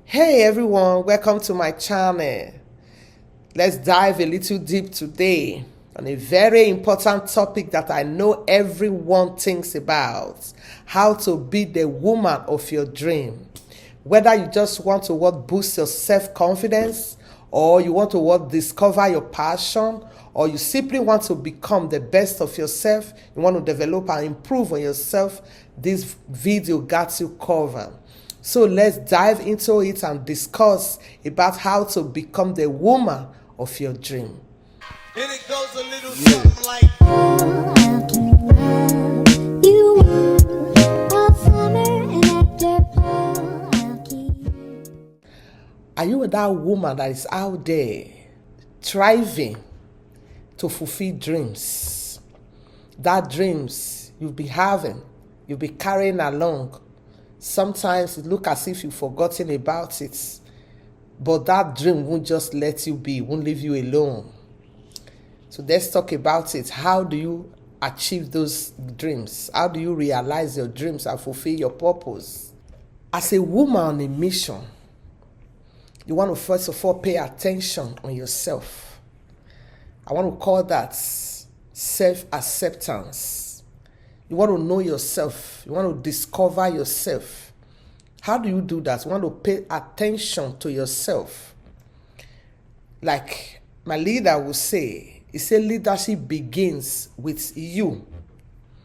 Hey everyone, welcome to my channel. Let's dive a little deep today on a very important topic that I know everyone thinks about: how to be the woman of your dream. Whether you just want to boost your self-confidence, or you want to discover your passion, or you simply want to become the best of yourself, you want to develop and improve on yourself, this video got you covered. So let's dive into it and discuss about how to become the woman of your dream. And it goes a little something like, Are you that woman that is out there striving to fulfill dreams? That dreams you'll be having, you'll be carrying along. Sometimes it looks as if you've forgotten about it, but that dream won't just let you be, won't leave you alone. So let's talk about it. How do you achieve those dreams? How do you realize your dreams and fulfill your purpose? As a woman on a mission, you want to first of all pay attention on yourself. I want to call that self-acceptance. You want to know yourself. You want to discover yourself. How do you do that? You want to pay attention to yourself. Like my leader will say, he said leadership begins with you,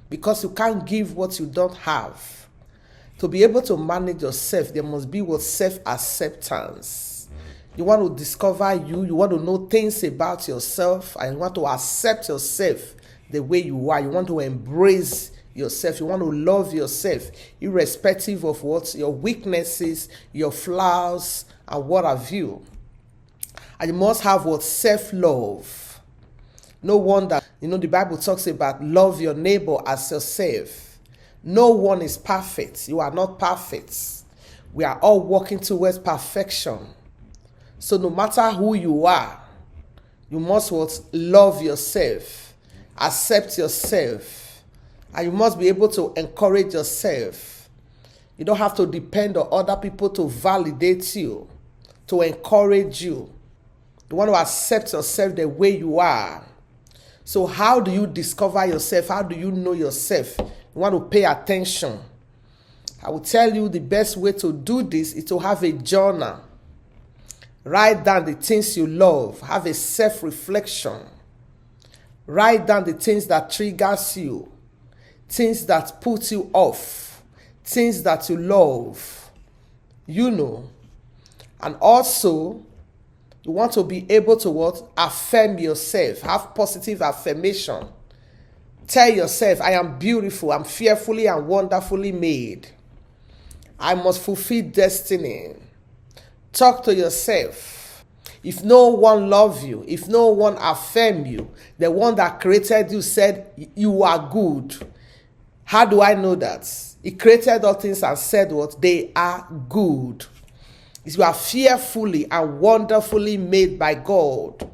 because you can't give what you don't have. To be able to manage yourself, there must be self-acceptance. You want to discover you want to know things about yourself, and you want to accept yourself the way you are. You want to embrace yourself. You want to love yourself, irrespective of what your weaknesses, your flaws, and what have you. And you must have self-love. No wonder, the Bible talks about love your neighbor as yourself. No one is perfect. You are not perfect. We are all working towards perfection. So no matter who you are, you must love yourself, accept yourself, and you must be able to encourage yourself. You don't have to depend on other people to validate you, to encourage you. You want to accept yourself the way you are. So how do you discover yourself? How do you know yourself? You want to pay attention. I will tell you the best way to do this is to have a journal. Write down the things you love. Have a self-reflection. Write down the things that triggers you, things that put you off, things that you love. And also, you want to be able to affirm yourself. Have positive affirmation. Tell yourself, I am beautiful. I'm fearfully and wonderfully made. I must fulfill destiny. Talk to yourself. If no one loves you, if no one affirms you, the one that created you said you are good. How do I know that? He created all things and said they are good. You are fearfully and wonderfully made by God.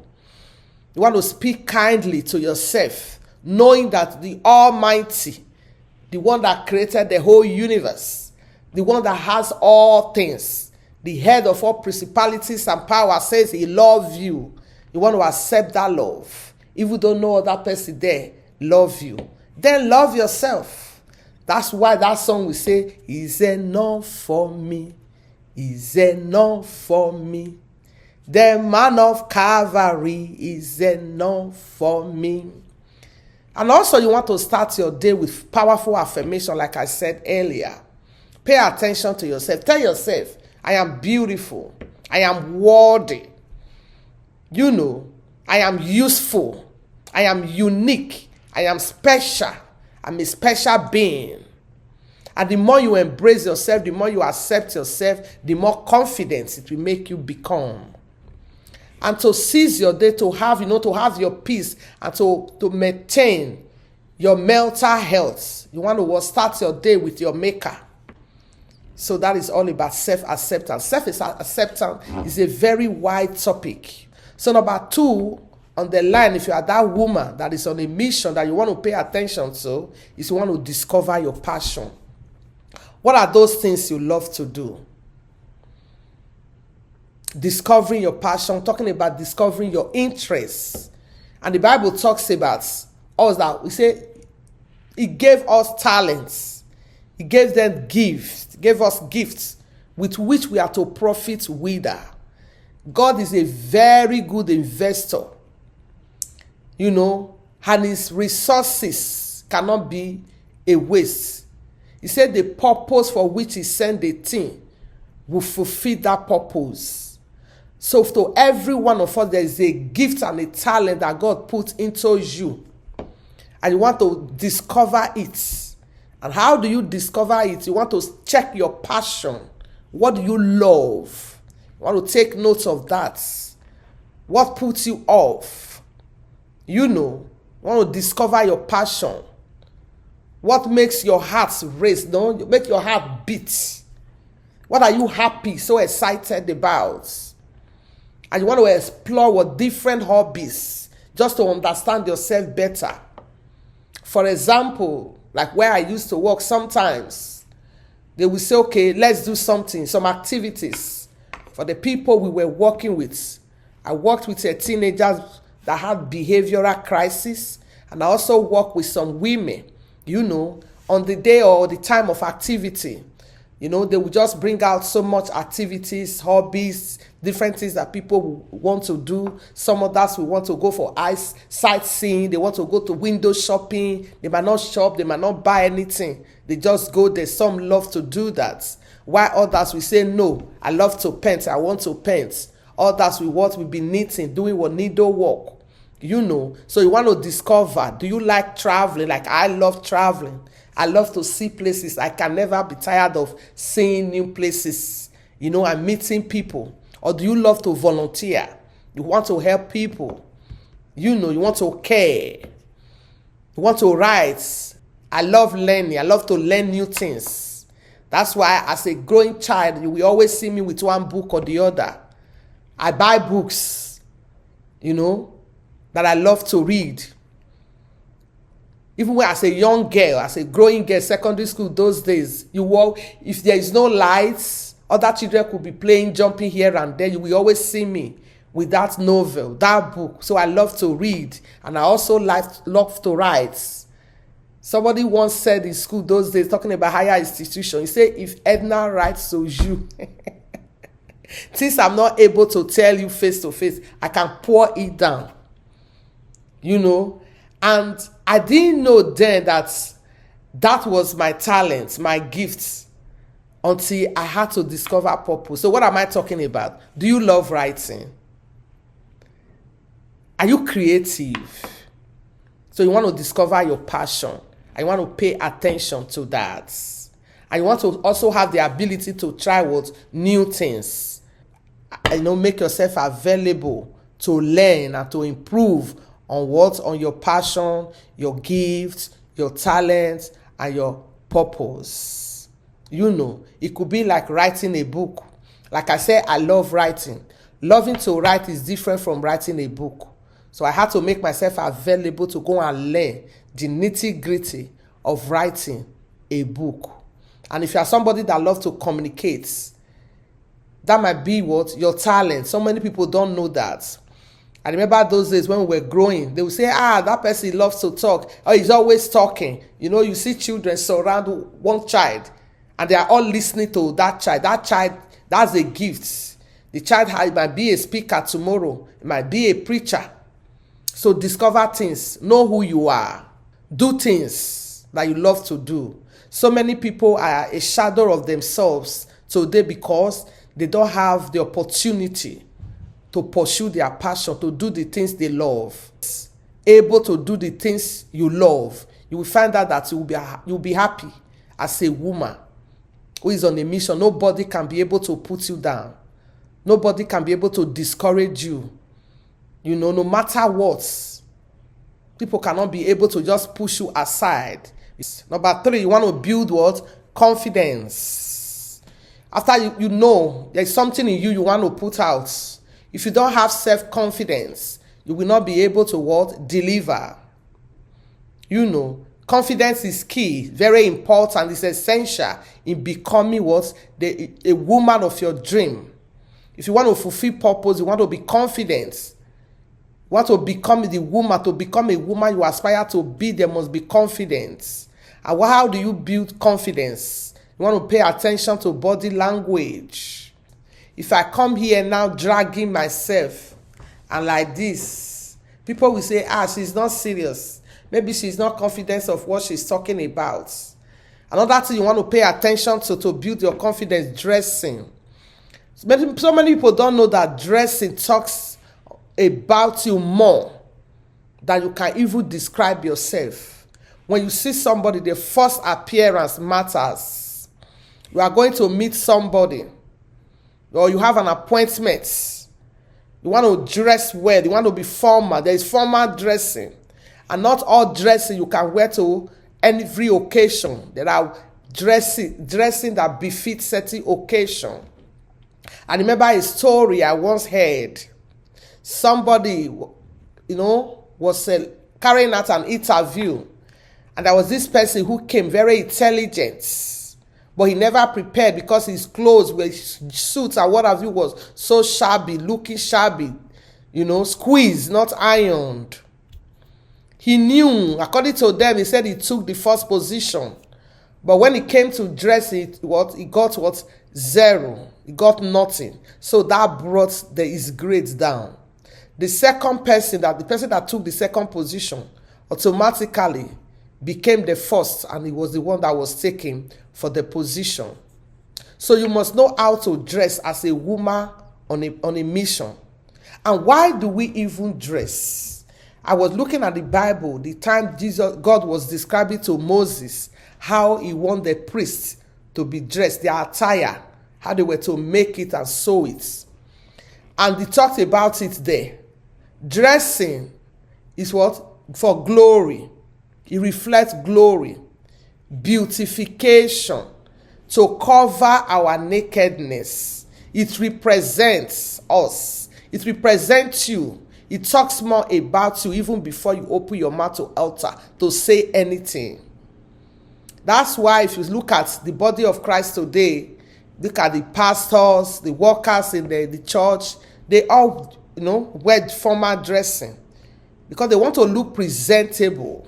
You want to speak kindly to yourself, knowing that the Almighty, the one that created the whole universe, the one that has all things, the head of all principalities and power, says he loves you. You want to accept that love. If you don't know that person there love you, then love yourself. That's why that song will say, is enough for me. Is enough for me. The man of Calvary is enough for me. And also you want to start your day with powerful affirmation, like I said earlier. Pay attention to yourself. Tell yourself, I am beautiful. I am worthy. I am useful. I am unique. I am special. I'm a special being. And the more you embrace yourself, the more you accept yourself, the more confidence it will make you become. And to seize your day, to have your peace, and to maintain your mental health. You want to start your day with your maker. So that is all about self-acceptance. Self-acceptance is a very wide topic. So number 2 on the line, if you are that woman that is on a mission that you want to pay attention to, is you want to discover your passion. What are those things you love to do? discovering your passion, talking about discovering your interests. And the Bible talks about us that we say he gave us talents. He gave them gifts, gave us gifts with which we are to profit with. God is a very good investor, and his resources cannot be a waste. He said the purpose for which he sent the thing will fulfill that purpose. So to every one of us, there is a gift and a talent that God put into you, and you want to discover it. And how do you discover it? You want to check your passion. What do you love? You want to take notes of that. What puts you off? You want to discover your passion. What makes your heart race? Make your heart beat. What are you happy, so excited about? And you want to explore what different hobbies just to understand yourself better. For example, like where I used to work, sometimes they will say, okay, let's do something, some activities for the people we were working with. I worked with a teenager that had behavioral crisis, and I also worked with some women, on the day or the time of activity. They will just bring out so much activities, hobbies, different things that people want to do. Some others will want to go for sightseeing. They want to go to window shopping. They might not shop. They might not buy anything. They just go there. Some love to do that. While others will say, no, I love to paint. I want to paint. Others will be knitting, doing what needle work. So you want to discover, do you like traveling? Like I love traveling. I love to see places. I can never be tired of seeing new places, and meeting people. Or do you love to volunteer? You want to help people. You want to care. You want to write. I love learning. I love to learn new things. That's why as a growing child, you will always see me with one book or the other. I buy books, that I love to read. Even when as a young girl, as a growing girl, secondary school those days, if there is no lights, other children could be playing, jumping here and there. You will always see me with that novel, that book. So I love to read, and I also love to write. Somebody once said in school those days, talking about higher institution, he said, if Edna writes to you, since I'm not able to tell you face to face, I can pour it down. And I didn't know then that was my talent, my gift, until I had to discover purpose. So what am I talking about? Do you love writing? Are you creative? So you want to discover your passion, and you want to pay attention to that. And you want to also have the ability to try new things. Make yourself available to learn and to improve on your passion, your gifts, your talents, and your purpose. It could be like writing a book. Like I said, I love writing. Loving to write is different from writing a book. So I had to make myself available to go and learn the nitty-gritty of writing a book. And if you are somebody that loves to communicate, that might be your talent. So many people don't know that. I remember those days when we were growing, they would say, that person loves to talk, or he's always talking. You see children surround one child, and they are all listening to that child. That child, that's a gift. The child might be a speaker tomorrow. It might be a preacher. So discover things. Know who you are. Do things that you love to do. So many people are a shadow of themselves today because they don't have the opportunity to pursue their passion, to do the things they love. Able to do the things you love, you will find out that you'll be happy as a woman who is on a mission. Nobody can be able to put you down. Nobody can be able to discourage you. No matter what, people cannot be able to just push you aside. Number 3, you want to build what? Confidence. After you know there's something in you want to put out. If you don't have self-confidence, you will not be able to deliver. Confidence is key, very important. It's essential in becoming a woman of your dream. If you want to fulfill purpose, you want to be confident. You want to become the woman. To become a woman you aspire to be, there must be confidence. And how do you build confidence? You want to pay attention to body language. If I come here now dragging myself and like this, people will say, she's not serious. Maybe she's not confident of what she's talking about. Another thing you want to pay attention to build your confidence, dressing. So many people don't know that dressing talks about you more than you can even describe yourself. When you see somebody, the first appearance matters. You are going to meet somebody, or you have an appointment. You want to dress well. You want to be formal. There is formal dressing. And not all dressing you can wear to every occasion. There are dressing that befits certain occasion. I remember a story I once heard. Somebody, was carrying out an interview. And there was this person who came very intelligent. But he never prepared because his clothes, his suits and what have you, was so shabby, looking shabby. Squeezed, not ironed. He knew, according to them, he said he took the first position. But when it came to dressing, he got what? Zero. He got nothing. So that brought his grades down. The person that took the second position automatically became the first, and he was the one that was taken for the position. So you must know how to dress as a woman on a mission. And why do we even dress? I was looking at the Bible, the time God was describing to Moses how he wanted the priests to be dressed, their attire, how they were to make it and sew it. And he talked about it there. Dressing is what? For glory. It reflects glory. Beautification. To cover our nakedness. It represents us. It represents you. It talks more about you even before you open your mouth to altar to say anything. That's why if you look at the body of Christ today, look at the pastors, the workers in the church, they all, wear formal dressing because they want to look presentable.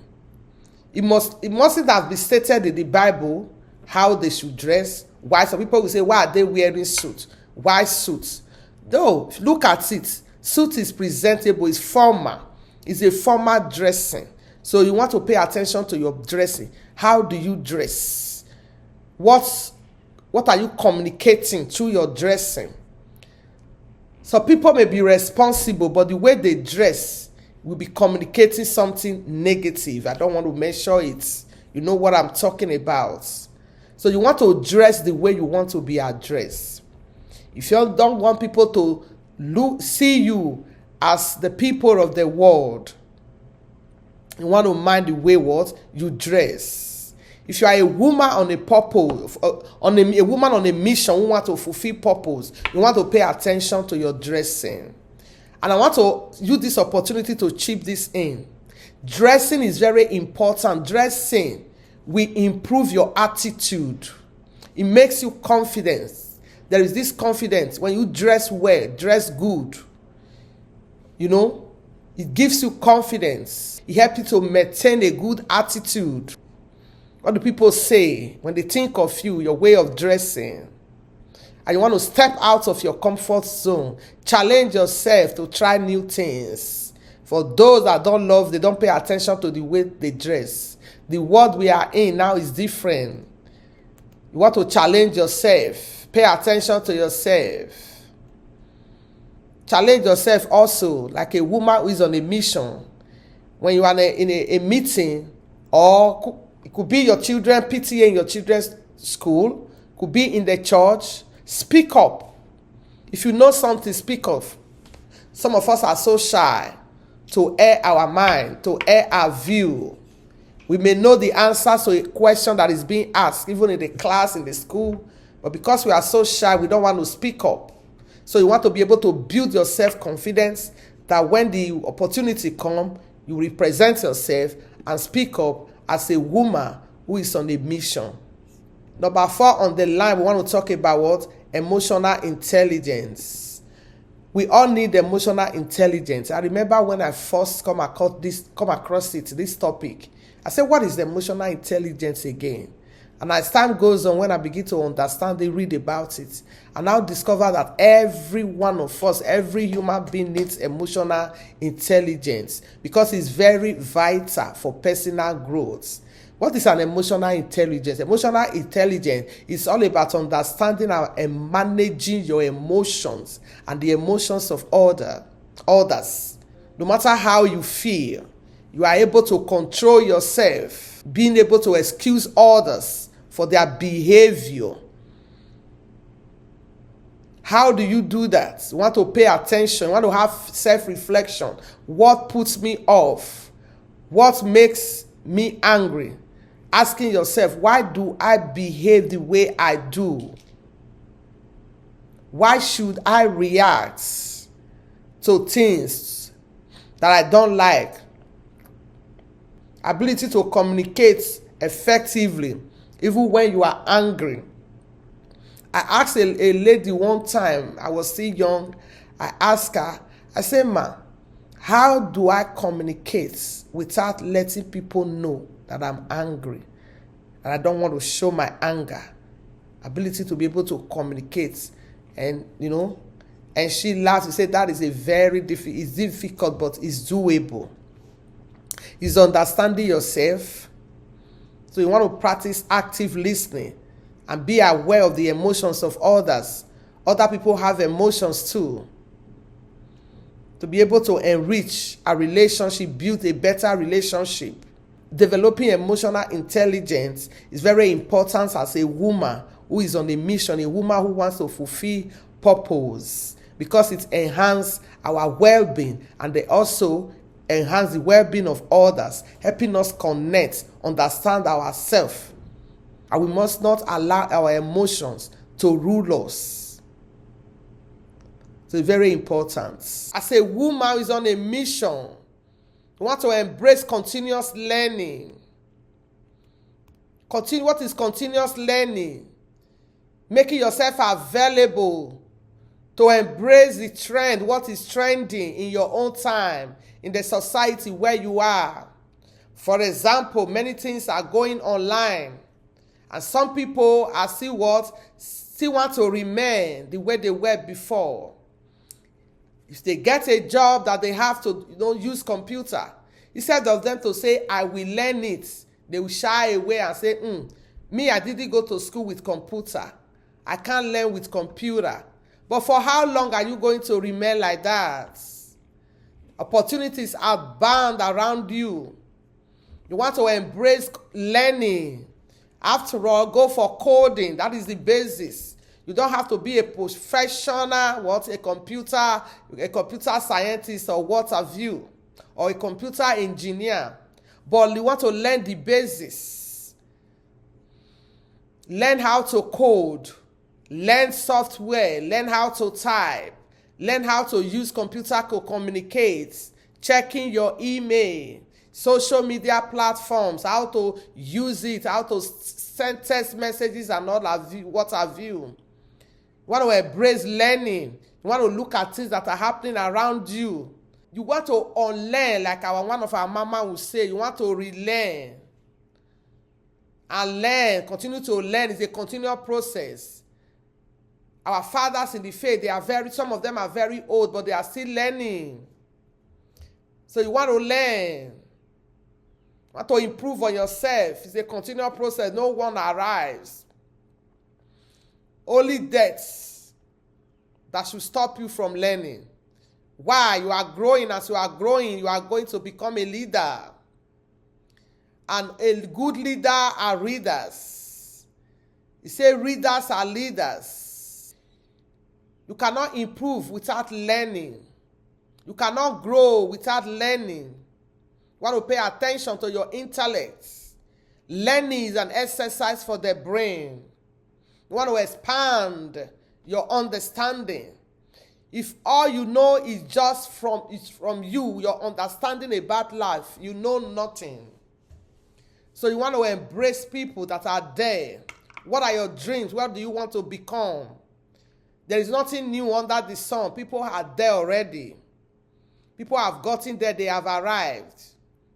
It mustn't have been stated in the Bible how they should dress. Why some people will say, why are they wearing suits? Why suits? Though, if you look at it, suit is presentable, it's formal. It's a formal dressing. So you want to pay attention to your dressing. How do you dress? What are you communicating through your dressing? So people may be responsible, but the way they dress will be communicating something negative. I don't want to mention it. You know what I'm talking about. So you want to dress the way you want to be addressed. If you don't want people to see you as the people of the world, you want to mind the way what you dress. If you are a woman on a purpose, a woman on a mission who want to fulfill purpose, you want to pay attention to your dressing. And I want to use this opportunity to chip this in. Dressing is very important. Dressing will improve your attitude. It makes you confident. There is this confidence when you dress well, dress good. It gives you confidence. It helps you to maintain a good attitude. What do people say when they think of you, your way of dressing? And you want to step out of your comfort zone. Challenge yourself to try new things. For those that don't love, they don't pay attention to the way they dress. The world we are in now is different. You want to challenge yourself. Pay attention to yourself. Challenge yourself also like a woman who is on a mission. When you are in a meeting, or it could be your children, PTA in your children's school, could be in the church, speak up. If you know something, speak up. Some of us are so shy to air our mind, to air our view. We may know the answers to a question that is being asked, even in the class, in the school, but because we are so shy, we don't want to speak up. So you want to be able to build your self-confidence that when the opportunity comes, you represent yourself and speak up as a woman who is on a mission. Number 4 on the line, we want to talk about what? Emotional intelligence. We all need emotional intelligence. I remember when I first come across this topic, I said, what is emotional intelligence again? And as time goes on, when I begin to understand it, read about it, I now discover that every one of us, every human being needs emotional intelligence because it's very vital for personal growth. What is an emotional intelligence? Emotional intelligence is all about understanding and managing your emotions and the emotions of others. No matter how you feel, you are able to control yourself, being able to excuse others for their behavior. How do you do that? You want to pay attention. You want to have self-reflection. What puts me off? What makes me angry? Asking yourself, why do I behave the way I do? Why should I react to things that I don't like? Ability to communicate effectively, even when you are angry. I asked a lady one time, I was still young, I asked her, I said, ma, how do I communicate without letting people know that I'm angry and I don't want to show my anger? Ability to be able to communicate. And and she laughed. She said that is it's difficult, but it's doable. It's understanding yourself. So you want to practice active listening and be aware of the emotions of others. Other people have emotions too. To be able to enrich a relationship, build a better relationship. Developing emotional intelligence is very important as a woman who is on a mission, a woman who wants to fulfill purpose, because it enhances our well-being and they also enhance the well-being of others, helping us connect, understand ourselves. And we must not allow our emotions to rule us. So it's very important. As a woman who is on a mission, you want to embrace continuous learning. What is continuous learning? Making yourself available to embrace the trend, what is trending in your own time, in the society where you are. For example, many things are going online, and some people are still want to remain the way they were before. If they get a job that they have to use computer, instead of them to say, I will learn it, they will shy away and say, me, I didn't go to school with computer. I can't learn with computer. But for how long are you going to remain like that? Opportunities are bound around you. You want to embrace learning. After all, go for coding. That is the basis. You don't have to be a professional, a computer scientist or what have you, or a computer engineer. But you want to learn the basis. Learn how to code. Learn software. Learn how to type. Learn how to use computer to communicate. Checking your email. Social media platforms. How to use it. How to send text messages and all what have you. You want to embrace learning. You want to look at things that are happening around you. You want to unlearn, like one of our mama will say. You want to relearn. And learn. Continue to learn. It's a continual process. Our fathers in the faith, some of them are very old, but they are still learning. So you want to learn. You want to improve on yourself. It's a continual process. No one arrives. Only death that should stop you from learning. Why? You are growing. As you are growing, you are going to become a leader. And a good leader are readers. You say readers are leaders. You cannot improve without learning. You cannot grow without learning. You want to pay attention to your intellect. Learning is an exercise for the brain. You want to expand your understanding. If all you know is just from you, your understanding about life, you know nothing. So you want to embrace people that are there. What are your dreams? What do you want to become? There is nothing new under the sun. People are there already. People have gotten there. They have arrived.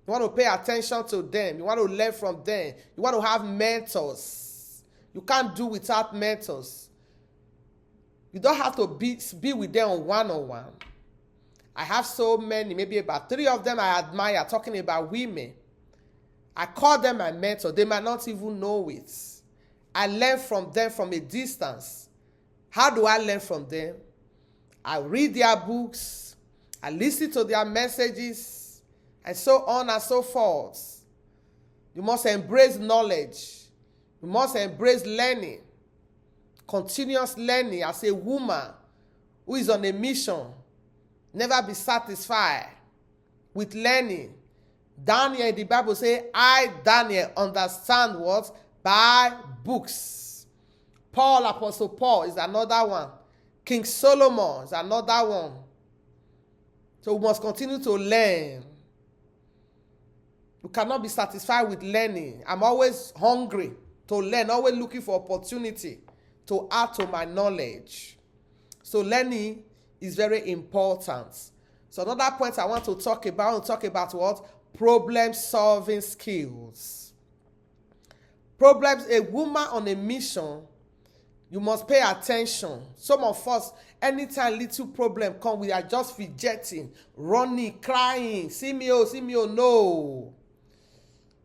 You want to pay attention to them. You want to learn from them. You want to have mentors. You can't do without mentors. You don't have to be with them on one-on-one. I have so many, maybe about 3 of them I admire, talking about women. I call them my mentor. They might not even know it. I learn from them from a distance. How do I learn from them? I read their books. I listen to their messages, and so on and so forth. You must embrace knowledge. You must embrace learning. Continuous learning as a woman who is on a mission. Never be satisfied with learning. Daniel in the Bible says, I, Daniel, understand what? By books. Paul, Apostle Paul is another one. King Solomon is another one. So we must continue to learn. You cannot be satisfied with learning. I'm always hungry to learn, always looking for opportunity to add to my knowledge. So learning is very important. So another point I want to talk about what? Problem-solving skills. Problems, a woman on a mission, you must pay attention. Some of us, anytime little problem come, we are just fidgeting, running, crying, see me, oh, no.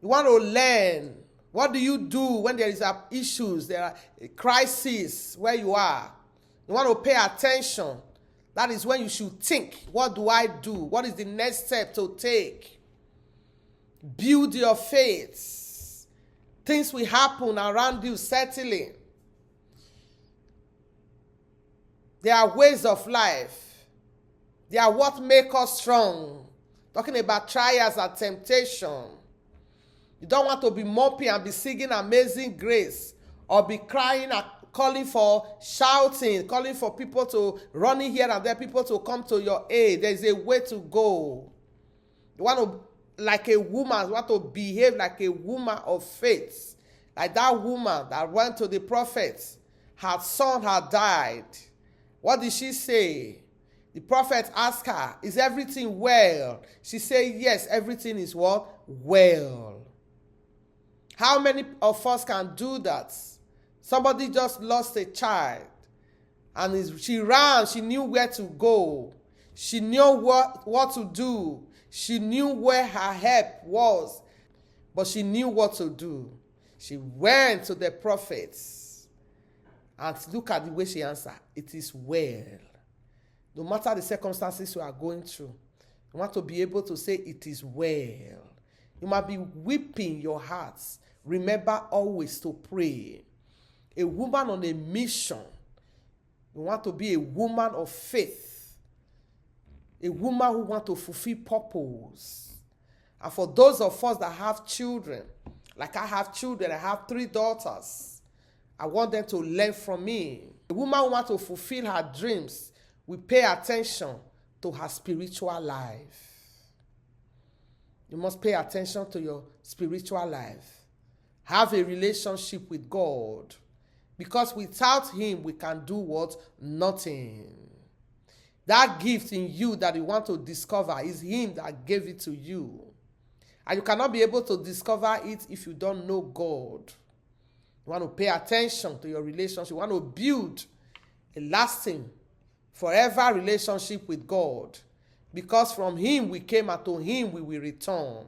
You want to learn. What do you do when there is issues, there are a crisis where you are? You want to pay attention. That is when you should think, what do I do? What is the next step to take? Build your faith. Things will happen around you, settling. There are ways of life. They are what make us strong. Talking about trials and temptation. You don't want to be moping and be singing Amazing Grace or be crying and calling for shouting, calling for people to running here and there, people to come to your aid. There is a way to go. You want to, like a woman, you want to behave like a woman of faith. Like that woman that went to the prophet. Her son had died. What did she say? The prophet asked her, is everything well? She said, yes, everything is what? Well. How many of us can do that? Somebody just lost a child. And she ran. She knew where to go. She knew what to do. She knew where her help was. But she knew what to do. She went to the prophets. And look at the way she answered. It is well. No matter the circumstances you are going through, you want to be able to say it is well. You might be weeping your hearts. Remember always to pray. A woman on a mission. You want to be a woman of faith. A woman who wants to fulfill purpose. And for those of us that have children, like I have children, I have 3 daughters. I want them to learn from me. A woman who wants to fulfill her dreams will pay attention to her spiritual life. You must pay attention to your spiritual life. Have a relationship with God. Because without him, we can do what? Nothing. That gift in you that you want to discover is him that gave it to you. And you cannot be able to discover it if you don't know God. You want to pay attention to your relationship. You want to build a lasting, forever relationship with God. Because from him we came and to him we will return.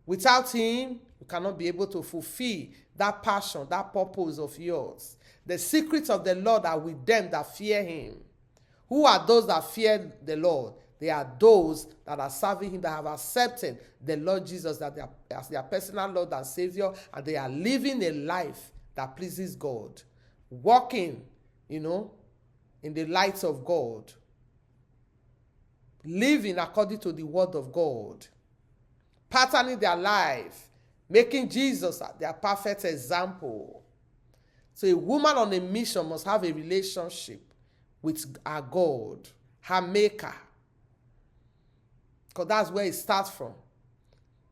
Without him, you cannot be able to fulfill that passion, that purpose of yours. The secrets of the Lord are with them that fear him. Who are those that fear the Lord? They are those that are serving him, that have accepted the Lord Jesus as their personal Lord and Savior, and they are living a life that pleases God. Walking, in the light of God. Living according to the word of God. Patterning their life. Making Jesus their perfect example. So a woman on a mission must have a relationship with her God, her maker. Because that's where it starts from.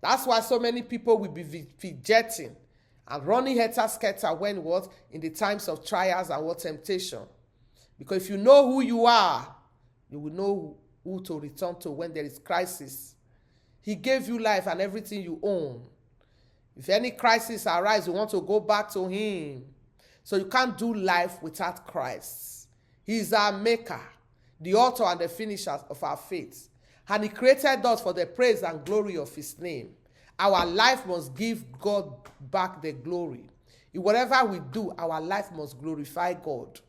That's why so many people will be fidgeting and running helter-skelter when what? In the times of trials and what temptation. Because if you know who you are, you will know who to return to when there is crisis. He gave you life and everything you own. If any crisis arises, you want to go back to him. So you can't do life without Christ. He is our maker, the author and the finisher of our faith. And he created us for the praise and glory of his name. Our life must give God back the glory. In whatever we do, our life must glorify God.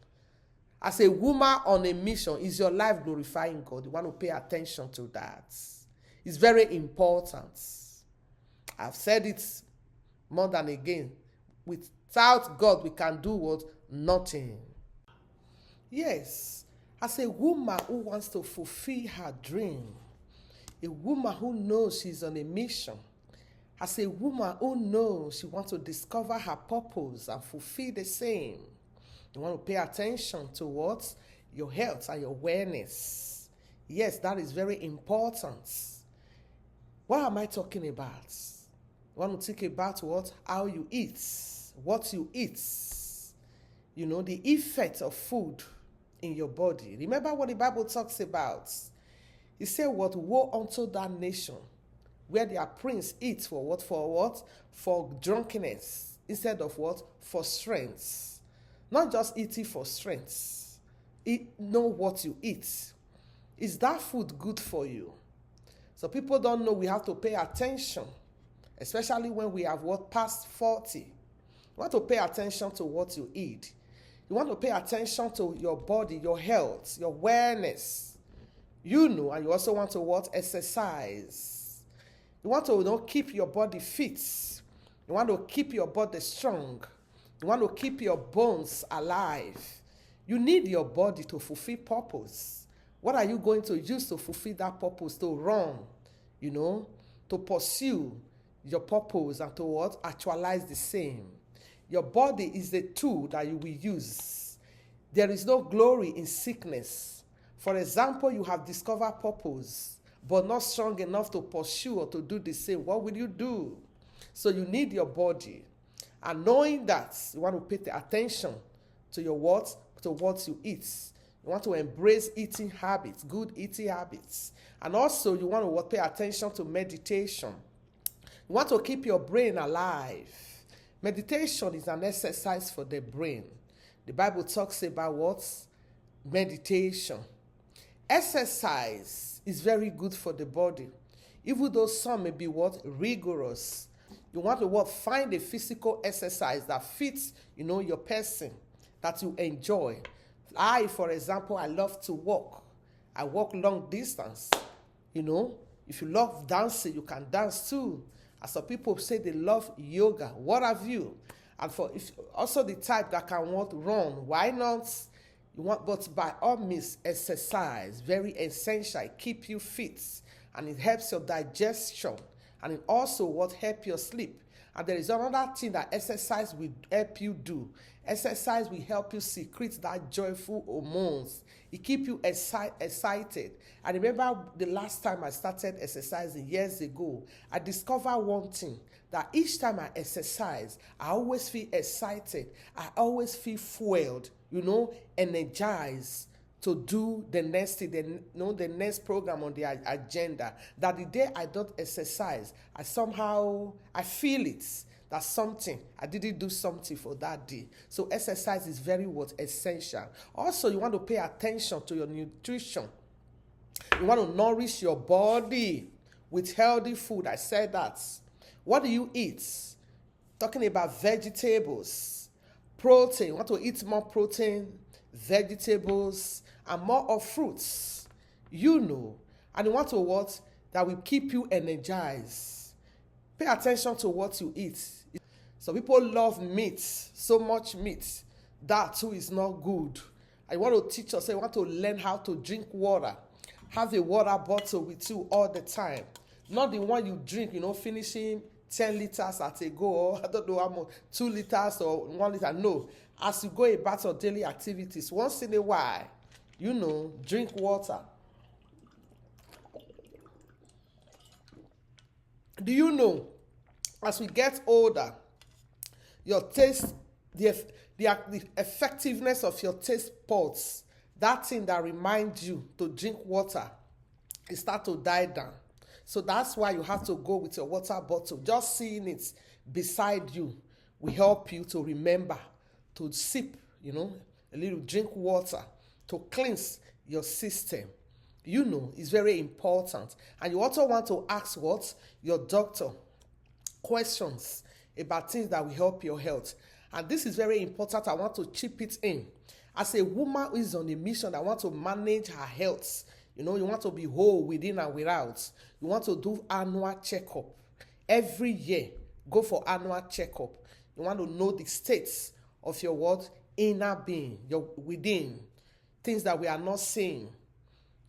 As a woman on a mission, is your life glorifying God? You want to pay attention to that. It's very important. I've said it more than again. Without God, we can do what? Nothing. Yes, as a woman who wants to fulfill her dream, a woman who knows she's on a mission, as a woman who knows she wants to discover her purpose and fulfill the same, you want to pay attention to what? Your health and your wellness. Yes, that is very important. What am I talking about? You want to think about what? How you eat, what you eat. You know, the effect of food in your body. Remember what the Bible talks about. He said, what? Woe unto that nation where their prince eats for what? For what? For drunkenness instead of what? For strength. Not just eating for strength. Know what you eat. Is that food good for you? So people don't know we have to pay attention, especially when we have what? Past 40. You want to pay attention to what you eat. You want to pay attention to your body, your health, your wellness. You know, and you also want to what? Exercise. You want to keep your body fit. You want to keep your body strong. You want to keep your bones alive. You need your body to fulfill purpose. What are you going to use to fulfill that purpose? To run, to pursue your purpose and to what? Actualize the same. Your body is the tool that you will use. There is no glory in sickness. For example, you have discovered purpose, but not strong enough to pursue or to do the same. What will you do? So you need your body. And knowing that, you want to pay attention to your what? To what you eat. You want to embrace eating habits, good eating habits. And also you want to pay attention to meditation. You want to keep your brain alive. Meditation is an exercise for the brain. The Bible talks about what? Meditation. Exercise is very good for the body. Even though some may be what? Rigorous. You want to what? Find a physical exercise that fits, your person, that you enjoy. I, for example, I love to walk. I walk long distance. If you love dancing, you can dance too. As some people say they love yoga. What have you? And for if also the type that can want run, why not? But by all means, exercise, very essential. It keep you fit, and it helps your digestion. And it also what help your sleep. And there is another thing that exercise will help you do. Exercise will help you secrete that joyful hormones. It keep you excited. I remember the last time I started exercising years ago, I discovered one thing, that each time I exercise, I always feel excited. I always feel fueled, energized to do the next thing, the next program on the agenda. That the day I don't exercise, I feel it. That's something. I didn't do something for that day. So exercise is very essential. Also, you want to pay attention to your nutrition. You want to nourish your body with healthy food. I said that. What do you eat? Talking about vegetables, protein. You want to eat more protein, vegetables, and more of fruits. And you want to what? That will keep you energized. Pay attention to what you eat. So people love meat, so much meat. That too is not good. I want to teach us, I want to learn how to drink water. Have a water bottle with you all the time. Not the one you drink, finishing 10 liters at a go, or I don't know how much, 2 liters or 1 liter. No. As you go about your daily activities, once in a while, drink water. Do you know, as we get older, your taste, the effectiveness of your taste buds that thing that reminds you to drink water, it start to die down. So that's why you have to go with your water bottle. Just seeing it beside you will help you to remember to sip, a little drink water to cleanse your system. It's very important. And you also want to ask your doctor questions about things that will help your health. And this is very important. I want to chip it in. As a woman who is on a mission that wants to manage her health, you want to be whole within and without. You want to do annual checkup. Every year, go for annual checkup. You want to know the states of your inner being, your within, things that we are not seeing.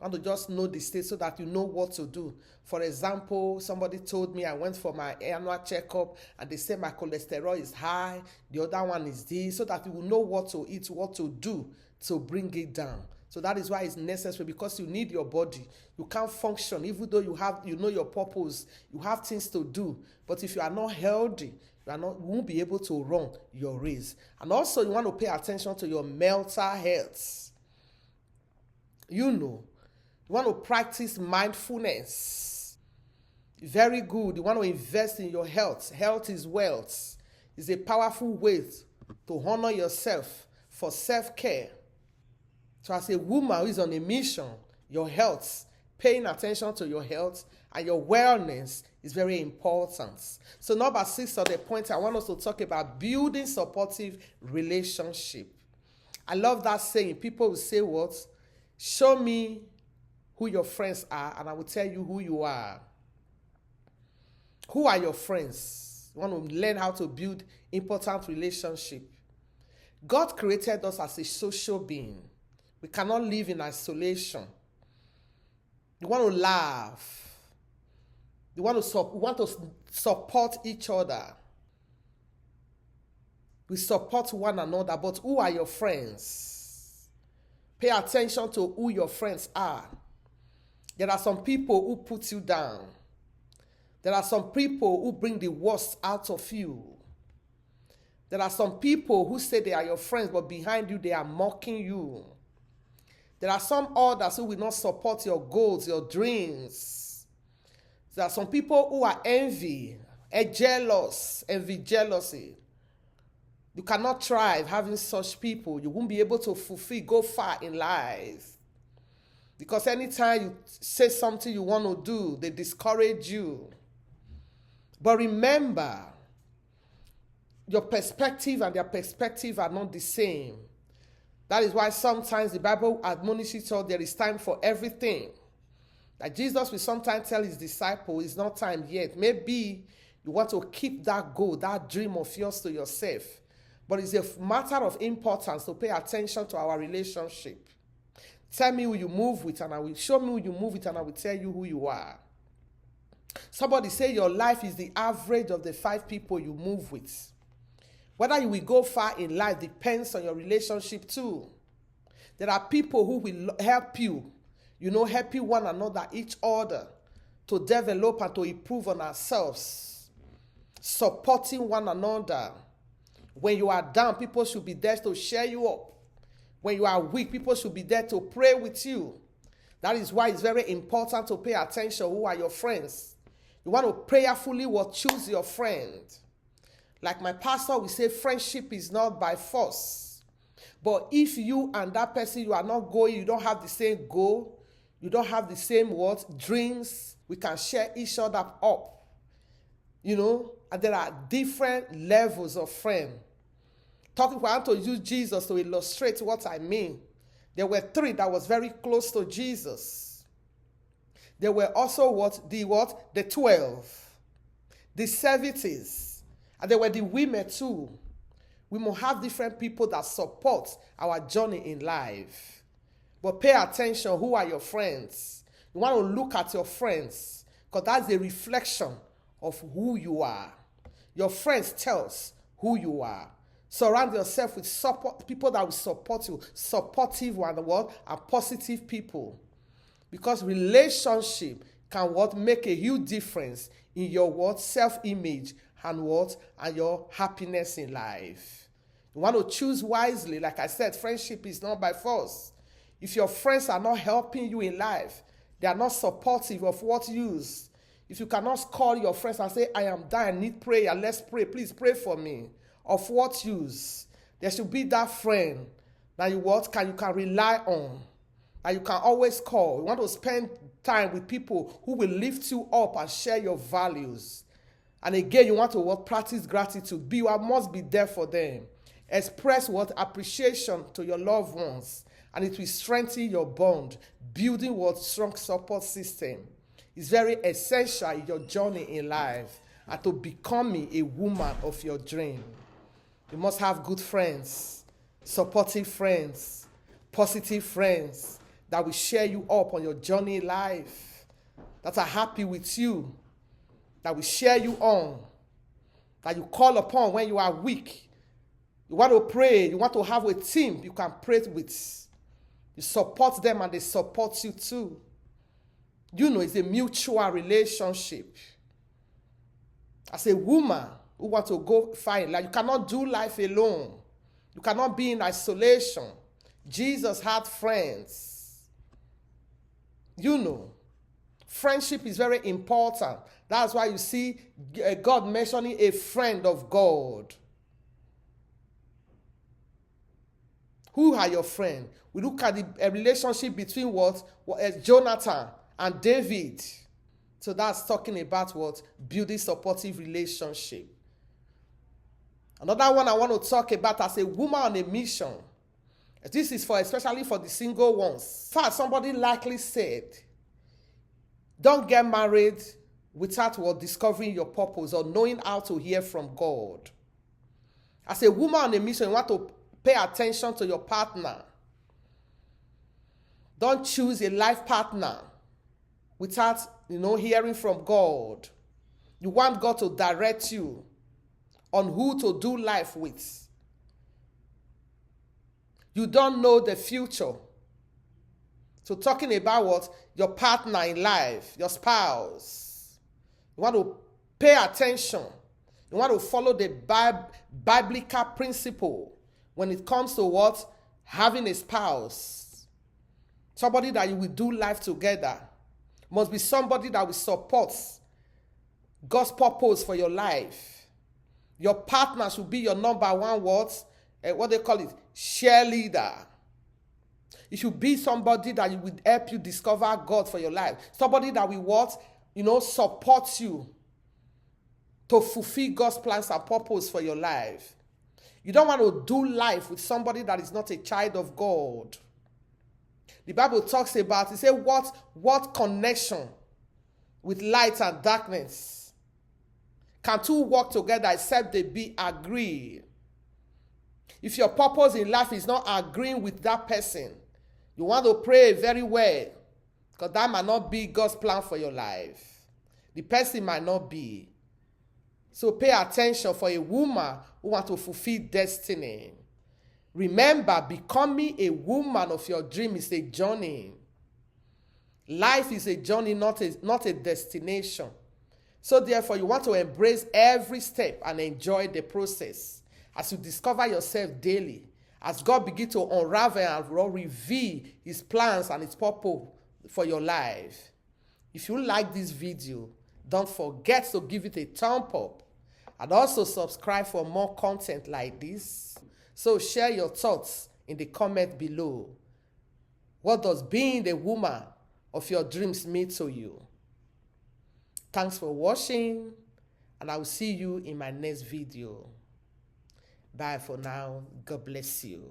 I want to just know the state so that you know what to do. For example, somebody told me I went for my annual checkup and they say my cholesterol is high, the other one is this, so that you will know what to eat, what to do to bring it down. So that is why it's necessary, because you need your body. You can't function even though you know your purpose, you have things to do. But if you are not healthy, you won't be able to run your race. And also you want to pay attention to your mental health. You want to practice mindfulness. Very good. You want to invest in your health. Health is wealth. It's a powerful way to honor yourself for self-care. So as a woman who is on a mission, your health, paying attention to your health and your wellness is very important. So number 6 of the point, I want us to talk about building supportive relationship. I love that saying. People will say what? Show me who your friends are, and I will tell you who you are. Who are your friends? You want to learn how to build important relationship. God created us as a social being. We cannot live in isolation. You want to laugh. You want to support each other. We support one another, but who are your friends? Pay attention to who your friends are. There are some people who put you down. There are some people who bring the worst out of you. There are some people who say they are your friends, but behind you, they are mocking you. There are some others who will not support your goals, your dreams. There are some people who are envy, jealousy. You cannot thrive having such people. You won't be able to go far in life. Because anytime you say something you want to do, they discourage you. But remember, your perspective and their perspective are not the same. That is why sometimes the Bible admonishes us there is time for everything. Like Jesus will sometimes tell his disciples, it's not time yet. Maybe you want to keep that goal, that dream of yours to yourself. But it's a matter of importance to pay attention to our relationship. Tell me who you move with and I will show me who you move with and I will tell you who you are. Somebody say your life is the average of the 5 people you move with. Whether you will go far in life depends on your relationship too. There are people who will help you, helping one another, each other, to develop and to improve on ourselves. Supporting one another. When you are down, people should be there to cheer you up. When you are weak, people should be there to pray with you. That is why it's very important to pay attention who are your friends. You want to prayerfully choose your friend. Like my pastor will say, friendship is not by force. But if you and that person, you are not going, you don't have the same goal, you don't have the same dreams, we can share each other up. And there are different levels of friend. I want to use Jesus to illustrate what I mean. There were 3 that was very close to Jesus. There were also the 12, the 70s, and there were the women too. We must have different people that support our journey in life. But pay attention, who are your friends? You want to look at your friends, because that's a reflection of who you are. Your friends tells who you are. Surround yourself with people that will support you, supportive and positive people. Because relationship can make a huge difference in your self-image and your happiness in life. You want to choose wisely. Like I said, friendship is not by force. If your friends are not helping you in life, they are not supportive of what use. If you cannot call your friends and say, I am dying, I need prayer, let's pray, please pray for me. Of what use? There should be that friend that you can rely on, that you can always call. You want to spend time with people who will lift you up and share your values. And again, you want to practice gratitude. You must be there for them. Express appreciation to your loved ones, and it will strengthen your bond, building strong support system. It's very essential in your journey in life and to becoming a woman of your dream. You must have good friends, supportive friends, positive friends that will cheer you up on your journey in life, that are happy with you, that will cheer you on, that you call upon when you are weak. You want to pray, you want to have a team you can pray with. You support them and they support you too. It's a mutual relationship. As a woman who wants to go find life, you cannot do life alone. You cannot be in isolation. Jesus had friends. Friendship is very important. That's why you see God mentioning a friend of God. Who are your friends? We look at the relationship between Jonathan and David. So that's talking about building supportive relationship. Another one I want to talk about as a woman on a mission. This is especially for the single ones. First, somebody likely said, don't get married without discovering your purpose or knowing how to hear from God. As a woman on a mission, you want to pay attention to your partner. Don't choose a life partner without, hearing from God. You want God to direct you on who to do life with. You don't know the future. So talking about your partner in life, your spouse, you want to pay attention. You want to follow the biblical principle when it comes to having a spouse. Somebody that you will do life together. Must be somebody that will support God's purpose for your life. Your partner should be your number one what they call it, cheerleader. It should be somebody that will help you discover God for your life. Somebody that will support you to fulfill God's plans and purpose for your life. You don't want to do life with somebody that is not a child of God. The Bible talks about, it says, what connection with light and darkness? Can two work together except they be agreed? If your purpose in life is not agreeing with that person, you want to pray very well, because that might not be God's plan for your life. The person might not be. So pay attention for a woman who wants to fulfill destiny. Remember, becoming a woman of your dream is a journey. Life is a journey, not a destination. So therefore, you want to embrace every step and enjoy the process as you discover yourself daily, as God begins to unravel and reveal his plans and his purpose for your life. If you like this video, don't forget to give it a thumb up and also subscribe for more content like this. So share your thoughts in the comment below. What does being the woman of your dreams mean to you? Thanks for watching, and I will see you in my next video. Bye for now. God bless you.